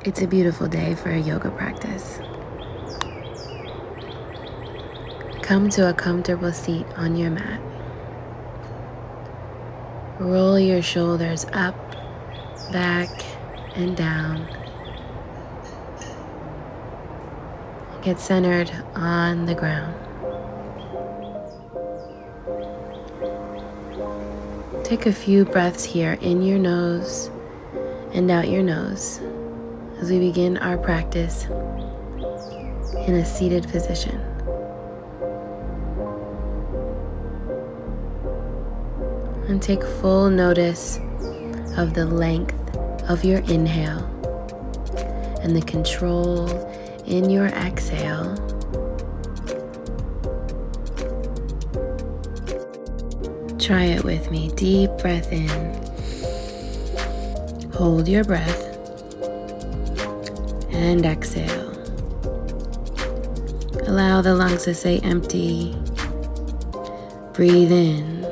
It's a beautiful day for a yoga practice. Come to a comfortable seat on your mat. Roll your shoulders up, back, and down. Get centered on the ground. Take a few breaths here in your nose and out your nose as we begin our practice in a seated position. And take full notice of the length of your inhale and the control in your exhale. Try it with me. Deep breath in. Hold your breath. And exhale. Allow the lungs to stay empty. Breathe in.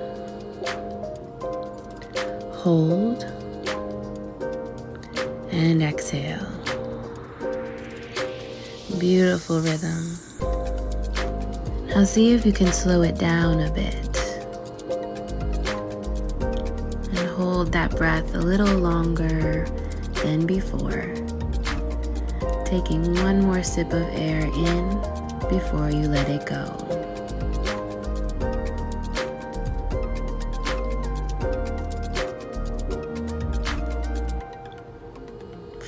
Hold. And exhale. Beautiful rhythm. Now see if you can slow it down a bit. And hold that breath a little longer than before. Taking one more sip of air in before you let it go.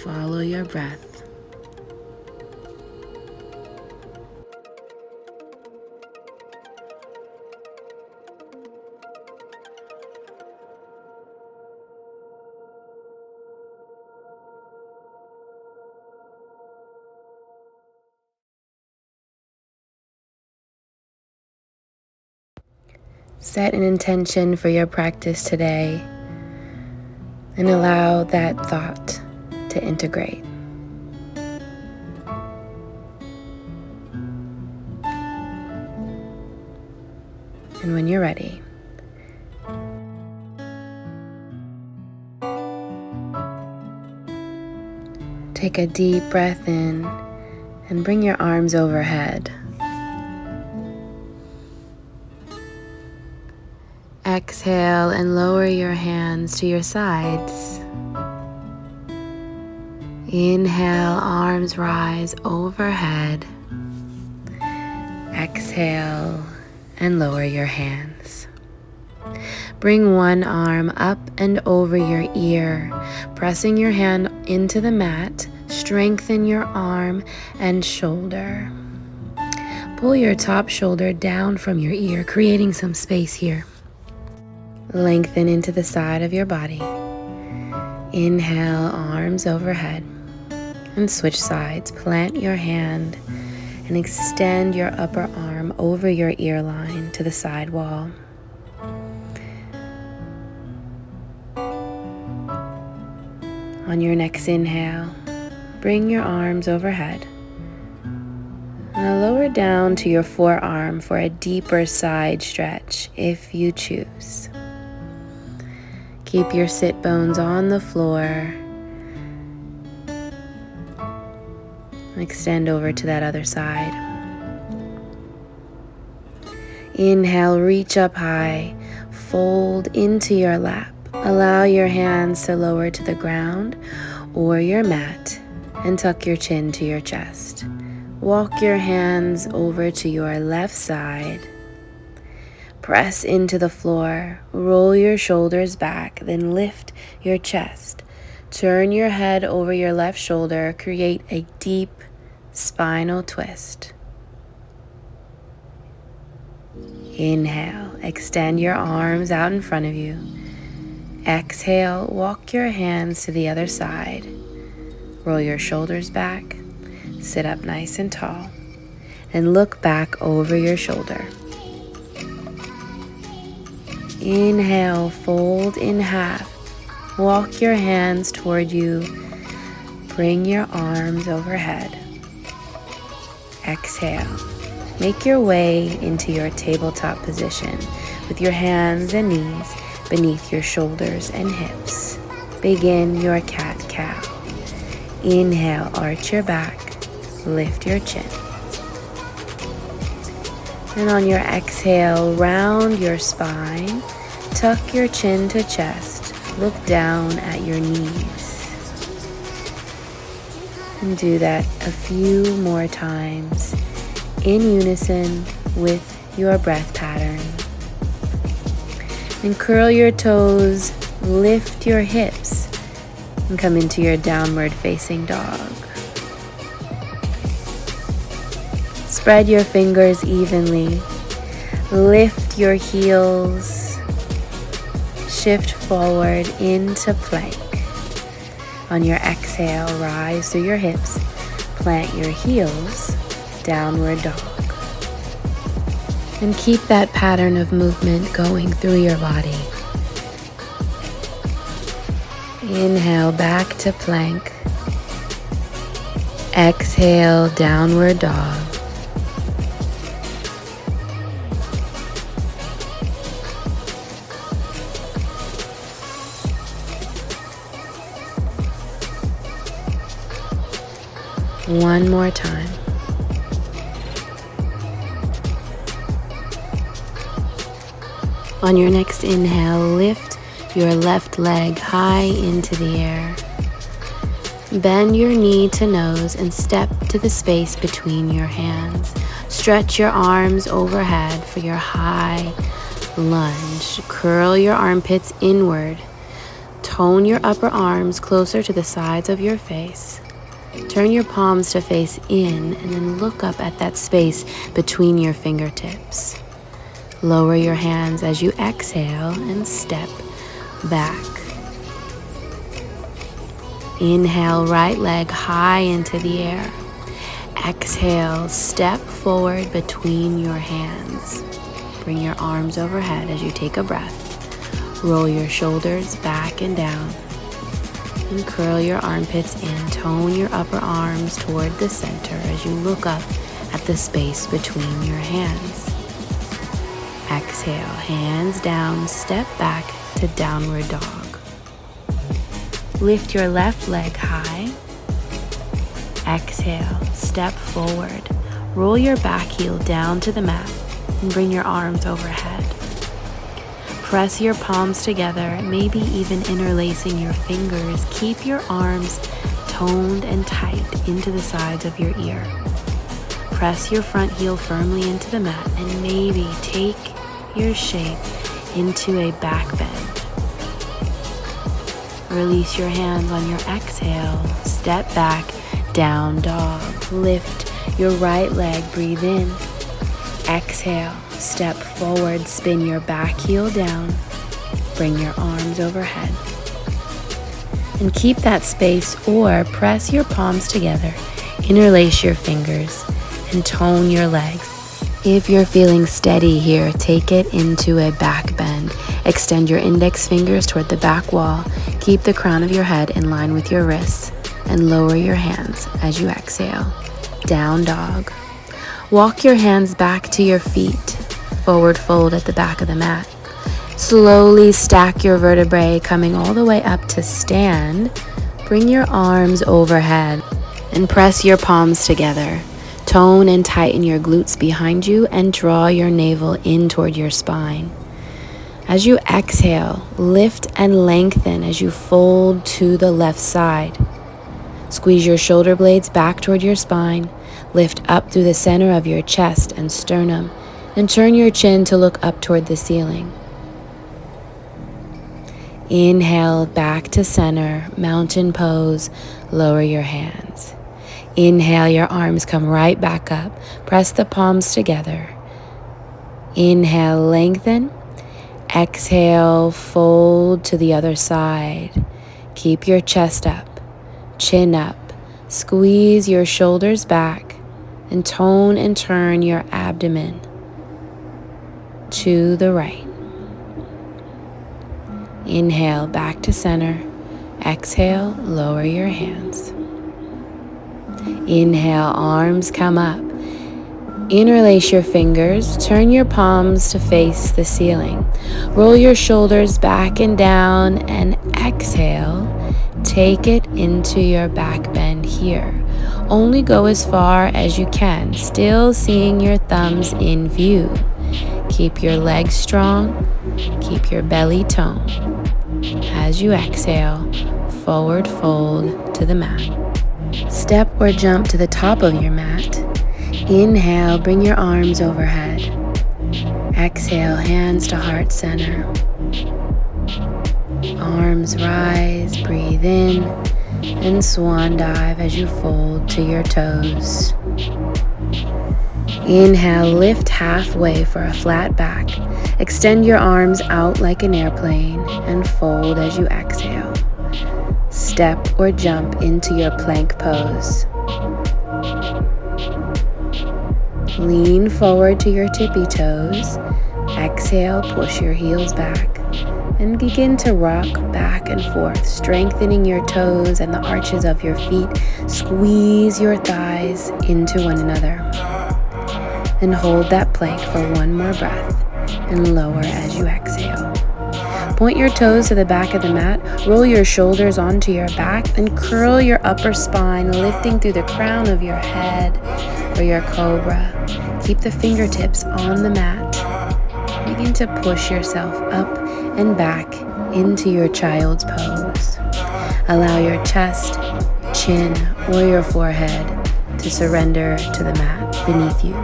Follow your breath. Set an intention for your practice today and allow that thought to integrate. And when you're ready, take a deep breath in and bring your arms overhead. Exhale and lower your hands to your sides. Inhale, arms rise overhead. Exhale and lower your hands. Bring one arm up and over your ear, pressing your hand into the mat. Strengthen your arm and shoulder. Pull your top shoulder down from your ear, creating some space here. Lengthen into the side of your body. Inhale, arms overhead. And switch sides. Plant your hand and extend your upper arm over your ear line to the side wall. On your next inhale, bring your arms overhead. Now lower down to your forearm for a deeper side stretch if you choose. Keep your sit bones on the floor. Extend over to that other side. Inhale, reach up high, fold into your lap. Allow your hands to lower to the ground or your mat and tuck your chin to your chest. Walk your hands over to your left side. Press into the floor. Roll your shoulders back, then lift your chest. Turn your head over your left shoulder. Create a deep spinal twist. Inhale, extend your arms out in front of you. Exhale, walk your hands to the other side. Roll your shoulders back. Sit up nice and tall. And look back over your shoulder. Inhale, fold in half. Walk your hands toward you. Bring your arms overhead. Exhale. Make your way into your tabletop position with your hands and knees beneath your shoulders and hips. Begin your cat-cow. Inhale, arch your back, lift your chin. And on your exhale, round your spine, tuck your chin to chest, look down at your knees. And do that a few more times in unison with your breath pattern. And curl your toes, lift your hips, and come into your downward facing dog. Spread your fingers evenly. Lift your heels. Shift forward into plank. On your exhale, rise through your hips. Plant your heels, downward dog. And keep that pattern of movement going through your body. Inhale, back to plank. Exhale, downward dog. One more time. On your next inhale, lift your left leg high into the air. Bend your knee to nose and step to the space between your hands. Stretch your arms overhead for your high lunge. Curl your armpits inward. Tone your upper arms closer to the sides of your face. Turn your palms to face in and then look up at that space between your fingertips. Lower your hands as you exhale and step back. Inhale, right leg high into the air. Exhale, step forward between your hands. Bring your arms overhead as you take a breath. Roll your shoulders back and down. And curl your armpits in. Tone your upper arms toward the center as you look up at the space between your hands. Exhale, hands down, step back to downward dog. Lift your left leg high. Exhale, step forward. Roll your back heel down to the mat and bring your arms overhead. Press your palms together, maybe even interlacing your fingers. Keep your arms toned and tight into the sides of your ear. Press your front heel firmly into the mat and maybe take your shape into a back bend. Release your hands on your exhale. Step back, down dog. Lift your right leg, breathe in. Exhale, step forward, spin your back heel down. Bring your arms overhead. And keep that space or press your palms together. Interlace your fingers and tone your legs. If you're feeling steady here, take it into a back bend. Extend your index fingers toward the back wall. Keep the crown of your head in line with your wrists and lower your hands as you exhale. Down dog. Walk your hands back to your feet. Forward fold at the back of the mat. Slowly stack your vertebrae, coming all the way up to stand. Bring your arms overhead and press your palms together. Tone and tighten your glutes behind you and draw your navel in toward your spine. As you exhale, lift and lengthen as you fold to the left side. Squeeze your shoulder blades back toward your spine. Lift up through the center of your chest and sternum, and turn your chin to look up toward the ceiling. Inhale, back to center, mountain pose, lower your hands. Inhale, your arms come right back up. Press the palms together. Inhale, lengthen. Exhale, fold to the other side. Keep your chest up, chin up. Squeeze your shoulders back and tone and turn your abdomen to the right. Inhale, back to center. Exhale, lower your hands. Inhale, arms come up. Interlace your fingers. Turn your palms to face the ceiling. Roll your shoulders back and down and exhale. Take it into your back bend here. Only go as far as you can, still seeing your thumbs in view. Keep your legs strong, keep your belly toned. As you exhale, forward fold to the mat. Step or jump to the top of your mat. Inhale, bring your arms overhead. Exhale, hands to heart center. Arms rise, breathe in, and swan dive as you fold to your toes. Inhale, lift halfway for a flat back. Extend your arms out like an airplane and fold as you exhale. Step or jump into your plank pose. Lean forward to your tippy toes. Exhale, push your heels back. And begin to rock back and forth, strengthening your toes and the arches of your feet. Squeeze your thighs into one another. And hold that plank for one more breath and lower as you exhale. Point your toes to the back of the mat, roll your shoulders onto your back, and curl your upper spine, lifting through the crown of your head for your cobra. Keep the fingertips on the mat. Begin to push yourself up and back into your child's pose. Allow your chest, chin, or your forehead to surrender to the mat beneath you.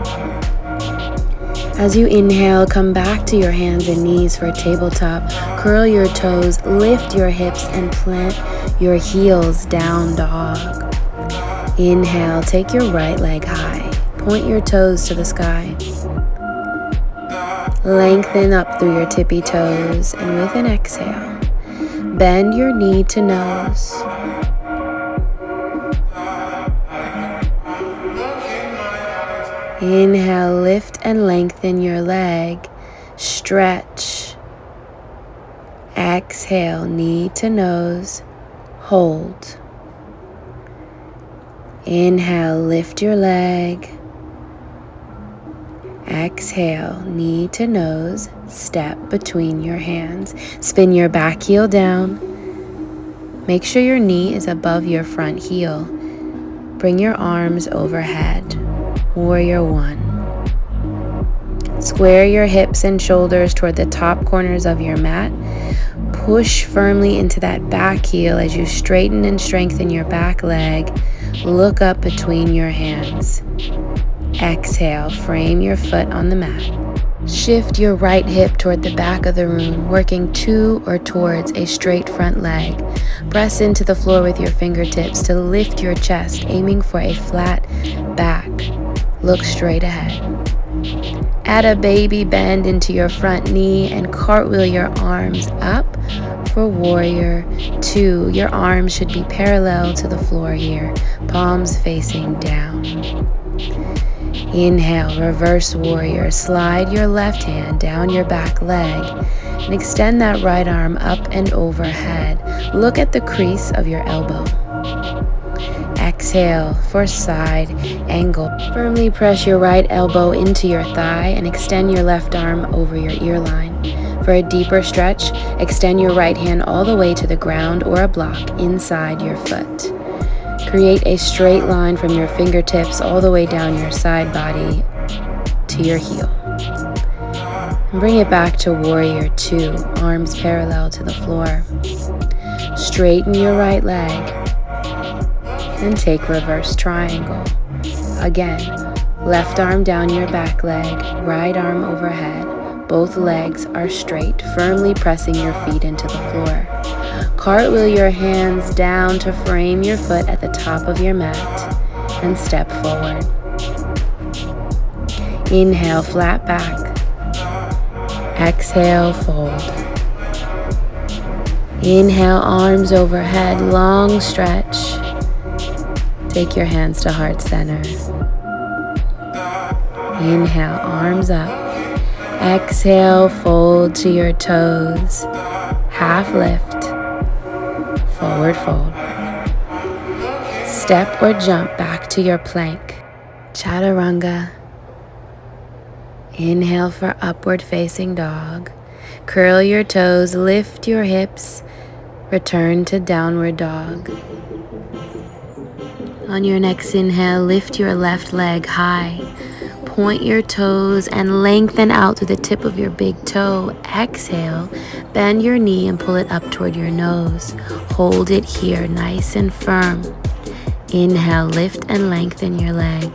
As you inhale, come back to your hands and knees for a tabletop. Curl your toes, lift your hips, and plant your heels down dog. Inhale, take your right leg high. Point your toes to the sky. Lengthen up through your tippy toes, and with an exhale, bend your knee to nose. Inhale, lift and lengthen your leg. Stretch. Exhale, knee to nose. Hold. Inhale, lift your leg. Exhale, knee to nose. Step between your hands. Spin your back heel down. Make sure your knee is above your front heel. Bring your arms overhead. Warrior One. Square your hips and shoulders toward the top corners of your mat. Push firmly into that back heel as you straighten and strengthen your back leg. Look up between your hands. Exhale, frame your foot on the mat. Shift your right hip toward the back of the room, working to or towards a straight front leg. Press into the floor with your fingertips to lift your chest, aiming for a flat back. Look straight ahead. Add a baby bend into your front knee and cartwheel your arms up for Warrior Two. Your arms should be parallel to the floor here, palms facing down. Inhale, reverse warrior. Slide your left hand down your back leg and extend that right arm up and overhead. Look at the crease of your elbow. Exhale for side angle. Firmly press your right elbow into your thigh and extend your left arm over your ear line. For a deeper stretch, extend your right hand all the way to the ground or a block inside your foot. Create a straight line from your fingertips all the way down your side body to your heel. And bring it back to Warrior Two, arms parallel to the floor. Straighten your right leg and take reverse triangle. Again, left arm down your back leg, right arm overhead. Both legs are straight, firmly pressing your feet into the floor. Cartwheel your hands down to frame your foot at the top of your mat and step forward. Inhale, flat back. Exhale, fold. Inhale, arms overhead, long stretch. Take your hands to heart center. Inhale, arms up. Exhale, fold to your toes. Half lift. Forward fold. Step or jump back to your plank. Chaturanga. Inhale for upward facing dog. Curl your toes, lift your hips. Return to downward dog. On your next inhale, lift your left leg high. Point your toes and lengthen out through the tip of your big toe. Exhale, bend your knee and pull it up toward your nose. Hold it here, nice and firm. Inhale, lift and lengthen your leg.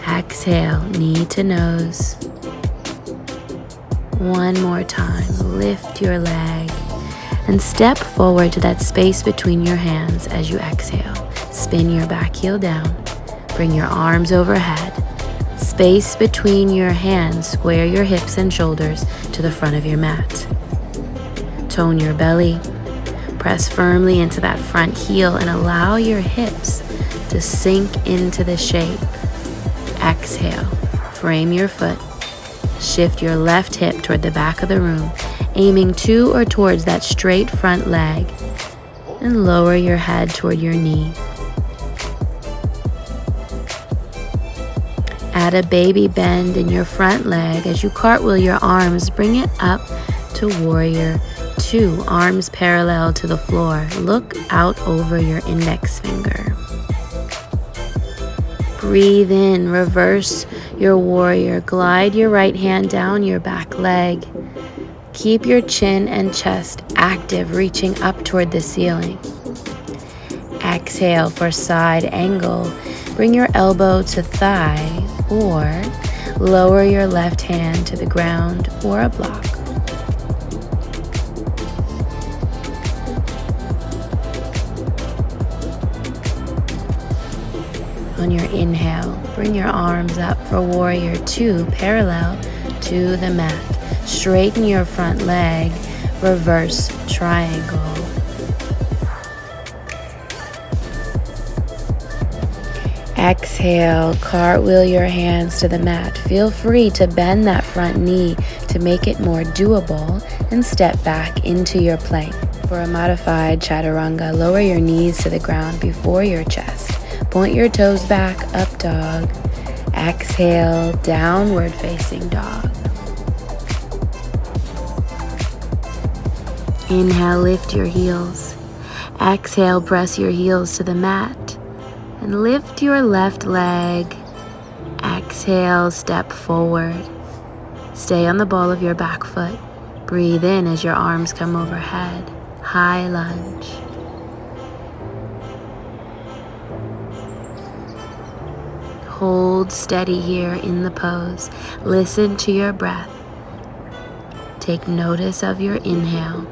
Exhale, knee to nose. One more time, lift your leg and step forward to that space between your hands as you exhale. Spin your back heel down. Bring your arms overhead. Space between your hands, square your hips and shoulders to the front of your mat. Tone your belly. Press firmly into that front heel and allow your hips to sink into the shape. Exhale, frame your foot. Shift your left hip toward the back of the room, aiming to or towards that straight front leg, and lower your head toward your knee. Add a baby bend in your front leg as you cartwheel your arms. Bring it up to warrior two, arms parallel to the floor. Look out over your index finger. Breathe in, reverse your warrior. Glide your right hand down your back leg. Keep your chin and chest active, reaching up toward the ceiling. Exhale for side angle. Bring your elbow to thigh or lower your left hand to the ground or a block. On your inhale, bring your arms up for warrior two, parallel to the mat. Straighten your front leg, reverse triangle. Exhale, cartwheel your hands to the mat. Feel free to bend that front knee to make it more doable and step back into your plank. For a modified chaturanga, lower your knees to the ground before your chest. Point your toes back, up dog. Exhale, downward facing dog. Inhale, lift your heels. Exhale, press your heels to the mat. And lift your left leg. Exhale, step forward. Stay on the ball of your back foot. Breathe in as your arms come overhead. High lunge. Hold steady here in the pose. Listen to your breath. Take notice of your inhale.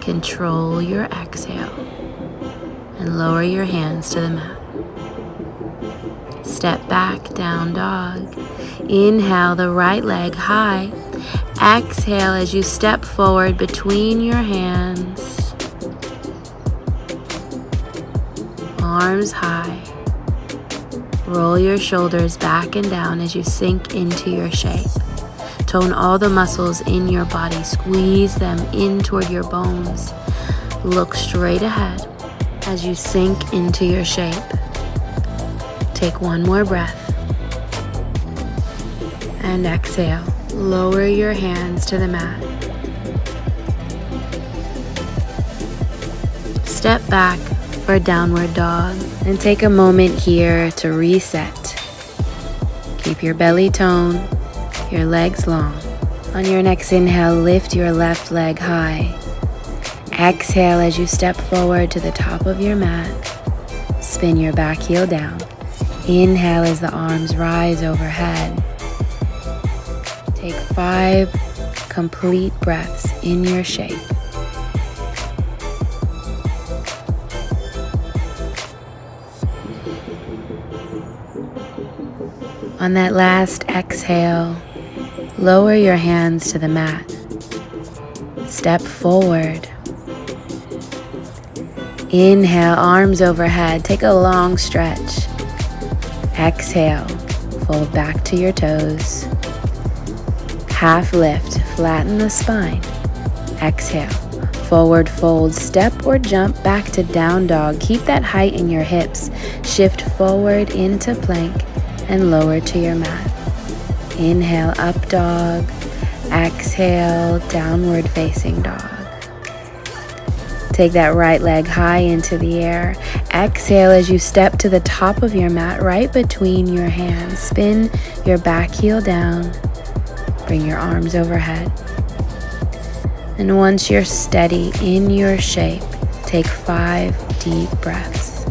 Control your exhale. And lower your hands to the mat. Step back, down dog. Inhale the right leg high. Exhale as you step forward between your hands. Arms high. Roll your shoulders back and down as you sink into your shape. Tone all the muscles in your body. Squeeze them in toward your bones. Look straight ahead as you sink into your shape. Take one more breath. And exhale. Lower your hands to the mat. Step back for downward dog and take a moment here to reset. Keep your belly toned, your legs long. On your next inhale, lift your left leg high. Exhale as you step forward to the top of your mat. Spin your back heel down. Inhale as the arms rise overhead. Take 5 complete breaths in your shape. On that last exhale, lower your hands to the mat. Step forward. Inhale, arms overhead. Take a long stretch. Exhale, fold back to your toes. Half lift, flatten the spine. Exhale, forward fold, step or jump back to down dog. Keep that height in your hips. Shift forward into plank and lower to your mat. Inhale, up dog. Exhale, downward facing dog. Take that right leg high into the air. Exhale as you step to the top of your mat, right between your hands. Spin your back heel down. Bring your arms overhead. And once you're steady in your shape, take 5 deep breaths.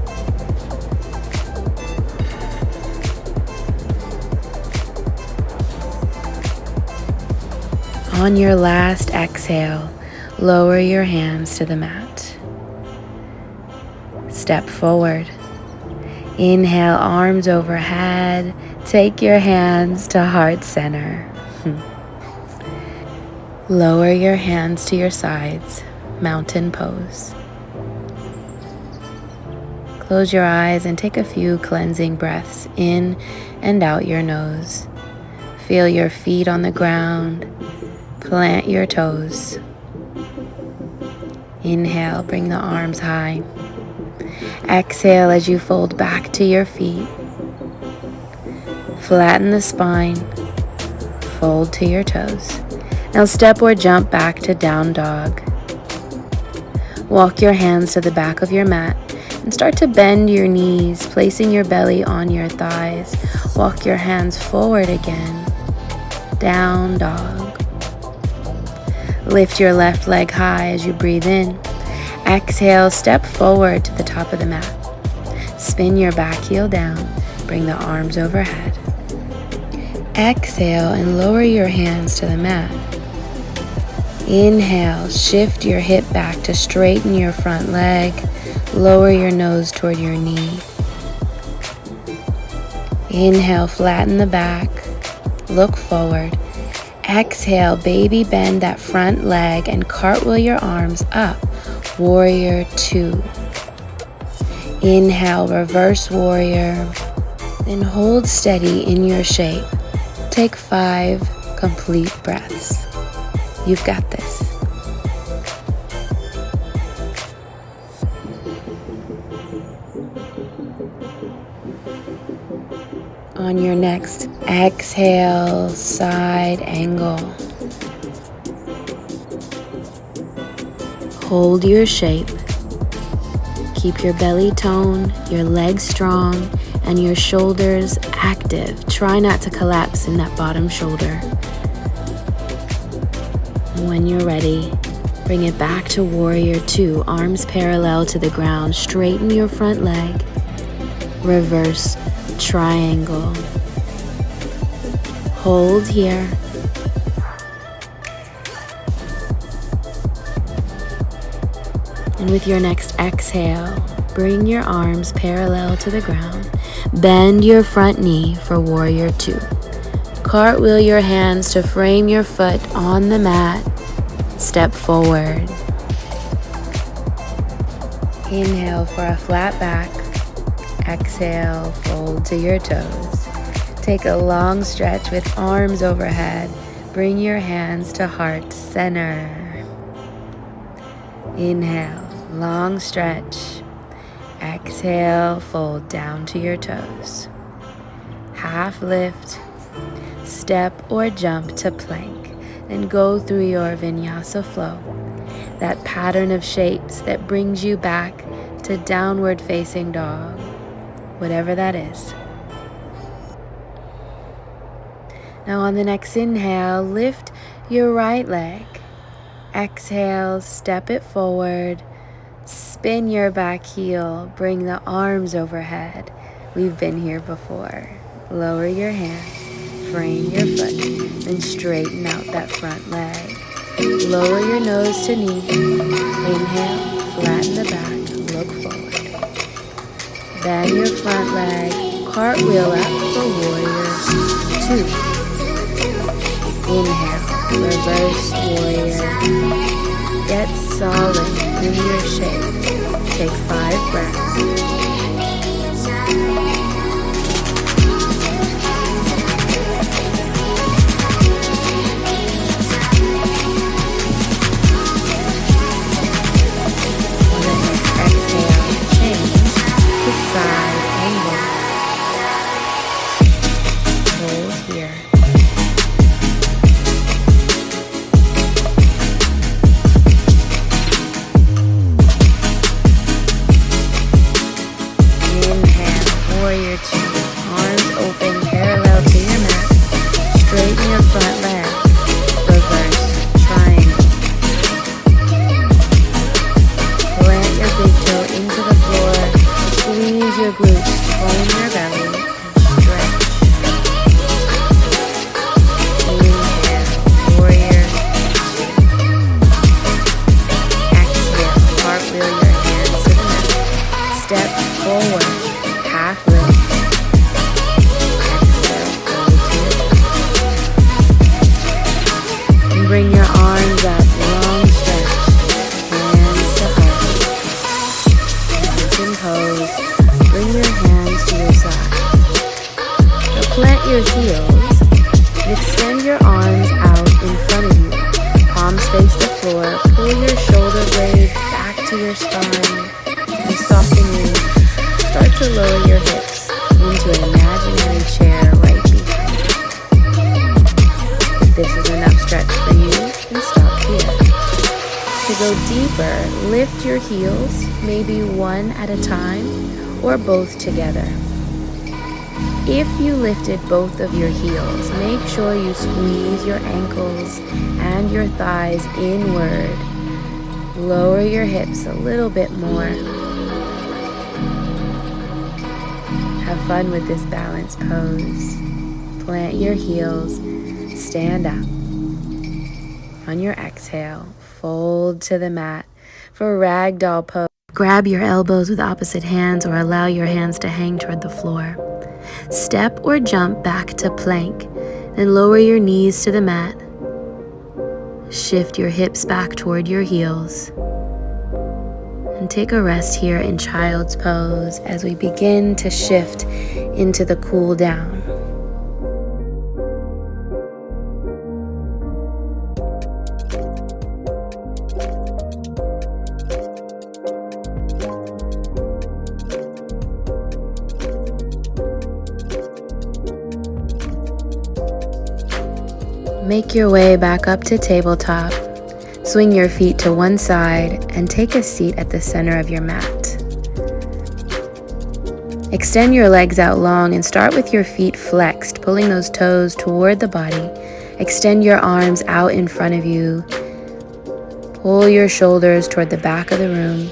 On your last exhale, lower your hands to the mat. Step forward. Inhale, arms overhead. Take your hands to heart center. Lower your hands to your sides, mountain pose. Close your eyes and take a few cleansing breaths in and out your nose. Feel your feet on the ground. Plant your toes. Inhale, bring the arms high. Exhale as you fold back to your feet. Flatten the spine. Fold to your toes. Now step or jump back to down dog. Walk your hands to the back of your mat and start to bend your knees, placing your belly on your thighs. Walk your hands forward again. Down dog. Lift your left leg high as you breathe in. Exhale, step forward to the top of the mat. Spin your back heel down. Bring the arms overhead. Exhale and lower your hands to the mat. Inhale, shift your hip back to straighten your front leg. Lower your nose toward your knee. Inhale, flatten the back. Look forward. Exhale, baby bend that front leg and cartwheel your arms up. Warrior 2. Inhale, reverse warrior. Then hold steady in your shape. Take 5 complete breaths. You've got this. On your next exhale, side angle. Hold your shape. Keep your belly toned, your legs strong, and your shoulders active. Try not to collapse in that bottom shoulder. When you're ready, bring it back to Warrior 2, arms parallel to the ground. Straighten your front leg. Reverse triangle. Hold here. And with your next exhale, bring your arms parallel to the ground. Bend your front knee for Warrior 2. Cartwheel your hands to frame your foot on the mat. Step forward. Inhale for a flat back. Exhale, fold to your toes. Take a long stretch with arms overhead. Bring your hands to heart center. Inhale, long stretch. Exhale, fold down to your toes. Half lift. Step or jump to plank. Then go through your vinyasa flow. That pattern of shapes that brings you back to downward facing dog. Whatever that is. Now on the next inhale, lift your right leg. Exhale, step it forward. Spin your back heel. Bring the arms overhead. We've been here before. Lower your hands. Frame your foot. Then straighten out that front leg. Lower your nose to knee. Inhale, flatten the back. Look forward. Bend your front leg. Cartwheel up for Warrior 2. Inhale, reverse warrior. Get solid in your shape. Take 5 breaths. forward, half lift. Exhale, fold to your back. And bring your arms up, long stretch, hands to heart. Mountain pose, bring your hands to your side. Now plant your heels and extend your arms out in front of you. Palms face the floor, pull your shoulder blades back to your spine, and softening, start to lower your hips into an imaginary chair right behind you. If this is enough stretch for you, then stop here. To go deeper, lift your heels, maybe one at a time or both together. If you lifted both of your heels, make sure you squeeze your ankles and your thighs inward. Lower your hips a little bit more. Have fun with this balance pose. Plant your heels, stand up. On your exhale, fold to the mat for ragdoll pose. Grab your elbows with opposite hands or allow your hands to hang toward the floor. Step or jump back to plank, then lower your knees to the mat. Shift your hips back toward your heels. And take a rest here in child's pose as we begin to shift into the cool down. Make your way back up to tabletop. Swing your feet to one side and take a seat at the center of your mat. Extend your legs out long and start with your feet flexed, pulling those toes toward the body. Extend your arms out in front of you. Pull your shoulders toward the back of the room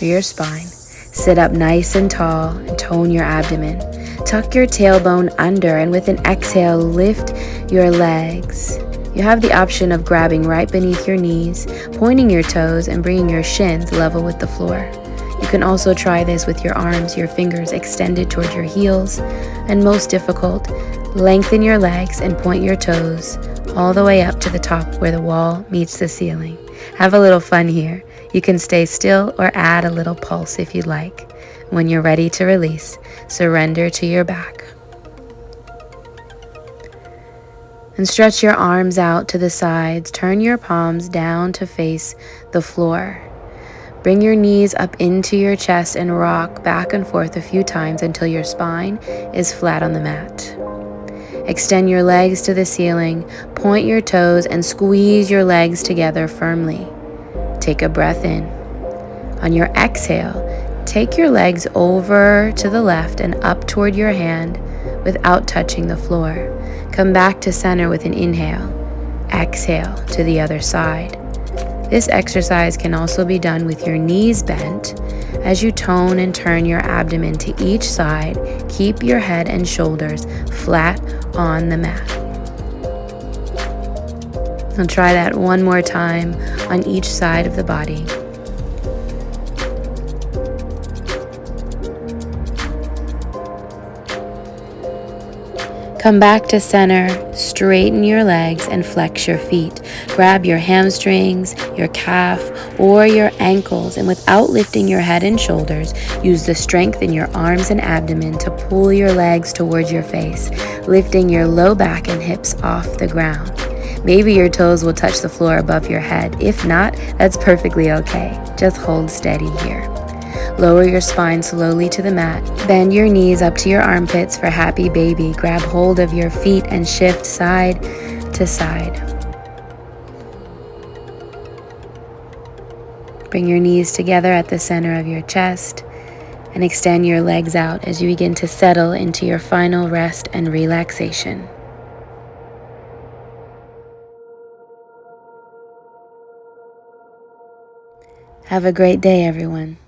or your spine. Sit up nice and tall and tone your abdomen. Tuck your tailbone under and with an exhale, lift your legs. You have the option of grabbing right beneath your knees, pointing your toes, and bringing your shins level with the floor. You can also try this with your arms, your fingers extended toward your heels. And most difficult, lengthen your legs and point your toes all the way up to the top where the wall meets the ceiling. Have a little fun here. You can stay still or add a little pulse if you'd like. When you're ready to release, surrender to your back. And stretch your arms out to the sides. Turn your palms down to face the floor. Bring your knees up into your chest and rock back and forth a few times until your spine is flat on the mat. Extend your legs to the ceiling, point your toes, and squeeze your legs together firmly. Take a breath in. On your exhale, take your legs over to the left and up toward your hand without touching the floor. Come back to center with an inhale. Exhale to the other side. This exercise can also be done with your knees bent. As you tone and turn your abdomen to each side, keep your head and shoulders flat on the mat. I'll try that one more time on each side of the body. Come back to center, straighten your legs and flex your feet. Grab your hamstrings, your calf, or your ankles, and without lifting your head and shoulders, use the strength in your arms and abdomen to pull your legs towards your face, lifting your low back and hips off the ground. Maybe your toes will touch the floor above your head. If not, that's perfectly okay. Just hold steady here. Lower your spine slowly to the mat. Bend your knees up to your armpits for happy baby. Grab hold of your feet and shift side to side. Bring your knees together at the center of your chest and extend your legs out as you begin to settle into your final rest and relaxation. Have a great day, everyone.